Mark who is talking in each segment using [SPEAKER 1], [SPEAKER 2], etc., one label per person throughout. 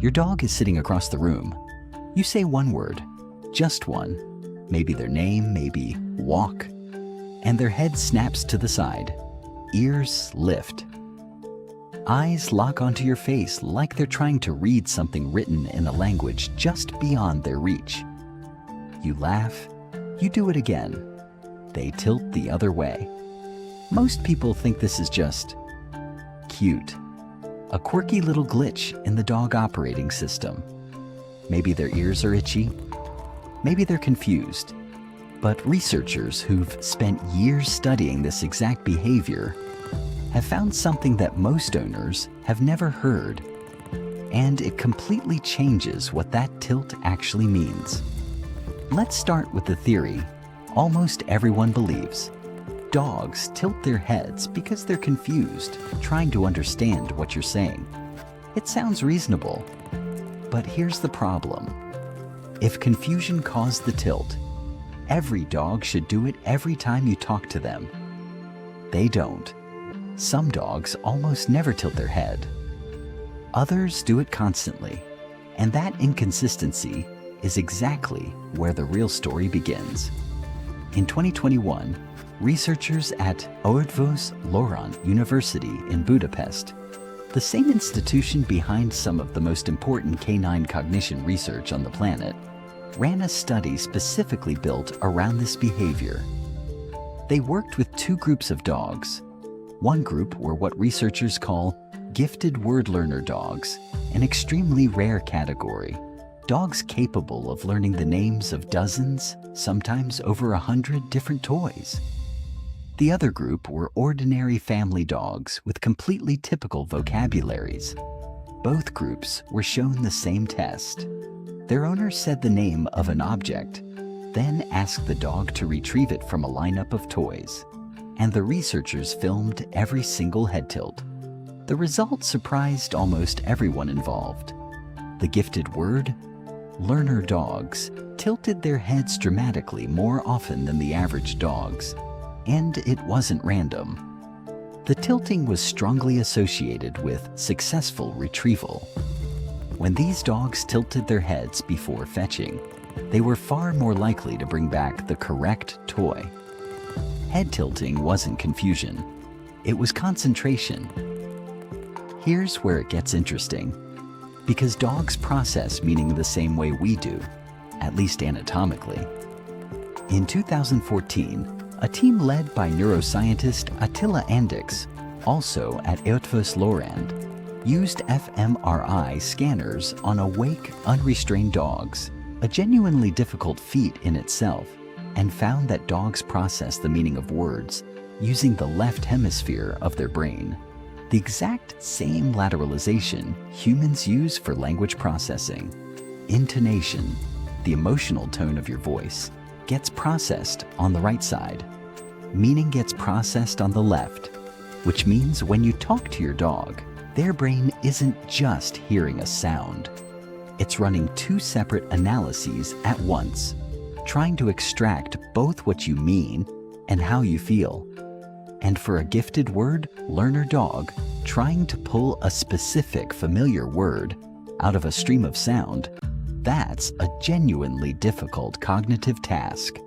[SPEAKER 1] Your dog is sitting across the room. You say one word, just one, maybe their name, maybe walk, and their head snaps to the side. Ears lift. Eyes lock onto your face like they're trying to read something written in a language just beyond their reach. You laugh. You do it again. They tilt the other way. Most people think this is just cute. A quirky little glitch in the dog operating system. Maybe their ears are itchy. Maybe they're confused. But researchers who've spent years studying this exact behavior have found something that most owners have never heard. And it completely changes what that tilt actually means. Let's start with the theory almost everyone believes. Dogs tilt their heads because they're confused, trying to understand what you're saying. It sounds reasonable, but here's the problem. If confusion caused the tilt, every dog should do it every time you talk to them. They don't. Some dogs almost never tilt their head. Others do it constantly, and that inconsistency is exactly where the real story begins. In 2021, researchers at Eötvös Loránd University in Budapest, the same institution behind some of the most important canine cognition research on the planet, ran a study specifically built around this behavior. They worked with two groups of dogs. One group were what researchers call gifted word learner dogs, an extremely rare category. Dogs capable of learning the names of dozens, sometimes over 100 different toys. The other group were ordinary family dogs with completely typical vocabularies. Both groups were shown the same test. Their owner said the name of an object, then asked the dog to retrieve it from a lineup of toys. And the researchers filmed every single head tilt. The result surprised almost everyone involved. The gifted word learner dogs tilted their heads dramatically more often than the average dogs, and it wasn't random. The tilting was strongly associated with successful retrieval. When these dogs tilted their heads before fetching, they were far more likely to bring back the correct toy. Head tilting wasn't confusion, it was concentration. Here's where it gets interesting. Because dogs process meaning the same way we do, at least anatomically. In 2014, a team led by neuroscientist Attila Andix, also at Eötvös Loránd, used fMRI scanners on awake, unrestrained dogs, a genuinely difficult feat in itself, and found that dogs process the meaning of words using the left hemisphere of their brain. The exact same lateralization humans use for language processing. Intonation, the emotional tone of your voice, gets processed on the right side. Meaning gets processed on the left, which means when you talk to your dog, their brain isn't just hearing a sound. It's running two separate analyses at once, trying to extract both what you mean and how you feel. And for a gifted word learner dog, trying to pull a specific familiar word out of a stream of sound, that's a genuinely difficult cognitive task.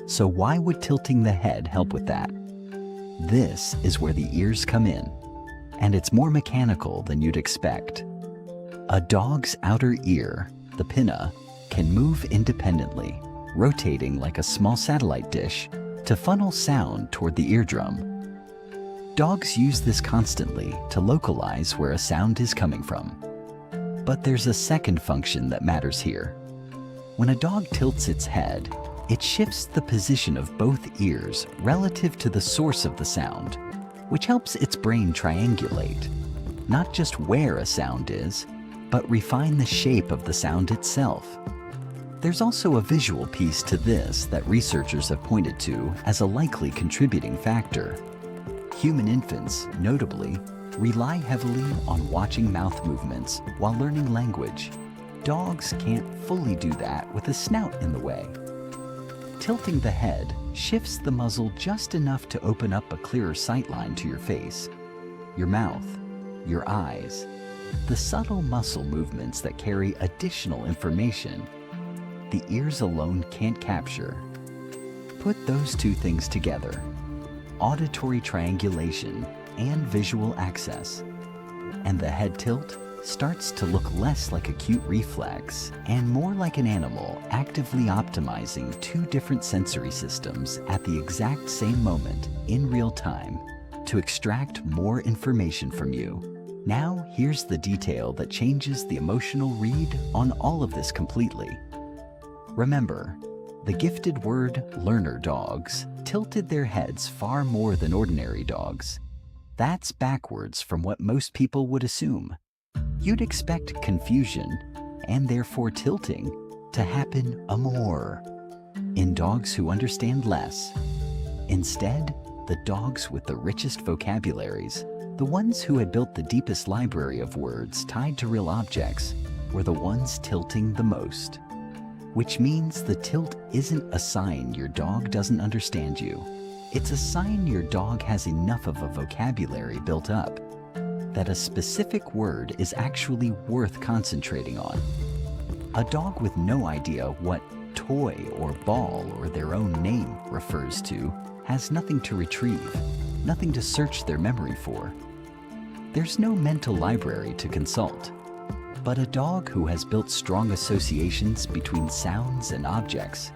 [SPEAKER 1] So why would tilting the head help with that? This is where the ears come in, and it's more mechanical than you'd expect. A dog's outer ear, the pinna, can move independently, rotating like a small satellite dish to funnel sound toward the eardrum. Dogs use this constantly to localize where a sound is coming from. But there's a second function that matters here. When a dog tilts its head, it shifts the position of both ears relative to the source of the sound, which helps its brain triangulate, not just where a sound is, but refine the shape of the sound itself. There's also a visual piece to this that researchers have pointed to as a likely contributing factor. Human infants, notably, rely heavily on watching mouth movements while learning language. Dogs can't fully do that with a snout in the way. Tilting the head shifts the muzzle just enough to open up a clearer sightline to your face, your mouth, your eyes, the subtle muscle movements that carry additional information the ears alone can't capture. Put those two things together, auditory triangulation and visual access, and the head tilt starts to look less like a cute reflex and more like an animal actively optimizing two different sensory systems at the exact same moment in real time to extract more information from you. Now, here's the detail that changes the emotional read on all of this completely. Remember, the gifted word learner dogs tilted their heads far more than ordinary dogs. That's backwards from what most people would assume. You'd expect confusion, and therefore tilting, to happen more in dogs who understand less. Instead, the dogs with the richest vocabularies, the ones who had built the deepest library of words tied to real objects, were the ones tilting the most. Which means the tilt isn't a sign your dog doesn't understand you. It's a sign your dog has enough of a vocabulary built up that a specific word is actually worth concentrating on. A dog with no idea what toy or ball or their own name refers to has nothing to retrieve, nothing to search their memory for. There's no mental library to consult. But a dog who has built strong associations between sounds and objects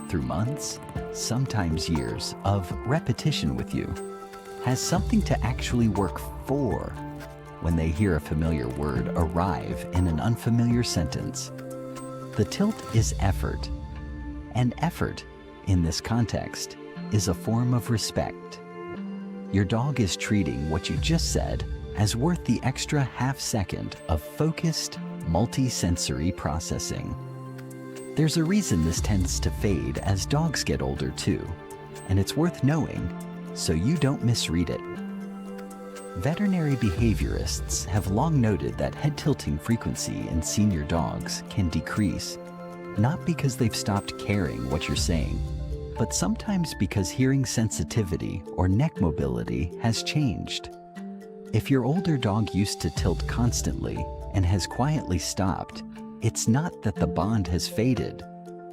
[SPEAKER 1] through months, sometimes years, of repetition with you, has something to actually work for when they hear a familiar word arrive in an unfamiliar sentence. The tilt is effort, and effort, in this context, is a form of respect. Your dog is treating what you just said as worth the extra half second of focused, multi-sensory processing. There's a reason this tends to fade as dogs get older too, and it's worth knowing so you don't misread it. Veterinary behaviorists have long noted that head tilting frequency in senior dogs can decrease, not because they've stopped caring what you're saying, but sometimes because hearing sensitivity or neck mobility has changed. If your older dog used to tilt constantly and has quietly stopped, it's not that the bond has faded.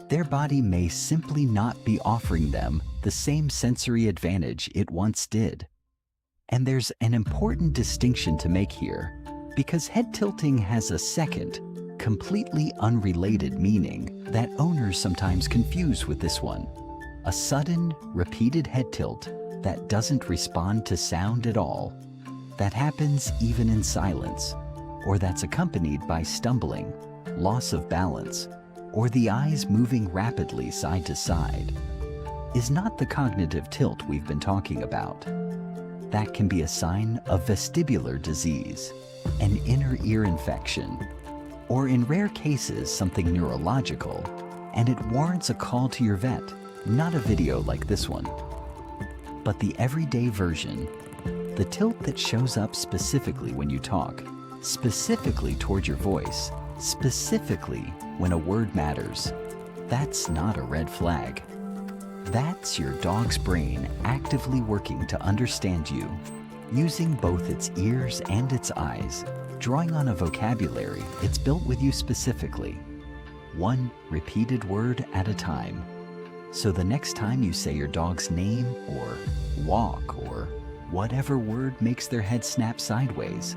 [SPEAKER 1] Their body may simply not be offering them the same sensory advantage it once did. And there's an important distinction to make here, because head tilting has a second, completely unrelated meaning that owners sometimes confuse with this one. A sudden, repeated head tilt that doesn't respond to sound at all, that happens even in silence, or that's accompanied by stumbling, loss of balance, or the eyes moving rapidly side to side, is not the cognitive tilt we've been talking about. That can be a sign of vestibular disease, an inner ear infection, or in rare cases something neurological, and it warrants a call to your vet, not a video like this one. But the everyday version, the tilt that shows up specifically when you talk, specifically toward your voice, specifically when a word matters, that's not a red flag. That's your dog's brain actively working to understand you, using both its ears and its eyes, drawing on a vocabulary it's built with you specifically, one repeated word at a time. So the next time you say your dog's name or walk or whatever word makes their head snap sideways,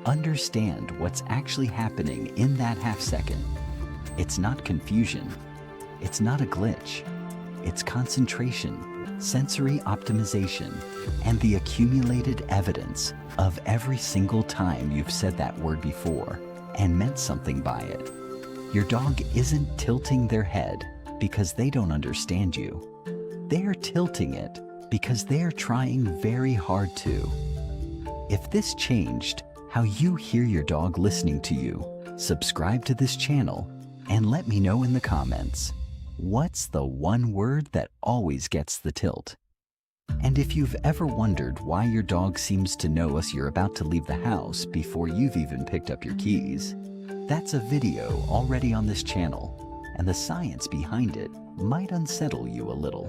[SPEAKER 1] understand what's actually happening in that half second. It's not confusion. It's not a glitch. It's concentration, sensory optimization, and the accumulated evidence of every single time you've said that word before and meant something by it. Your dog isn't tilting their head because they don't understand you. They're tilting it because they're trying very hard to. If this changed how you hear your dog listening to you, subscribe to this channel and let me know in the comments. What's the one word that always gets the tilt? And if you've ever wondered why your dog seems to know us you're about to leave the house before you've even picked up your keys, that's a video already on this channel, and the science behind it might unsettle you a little.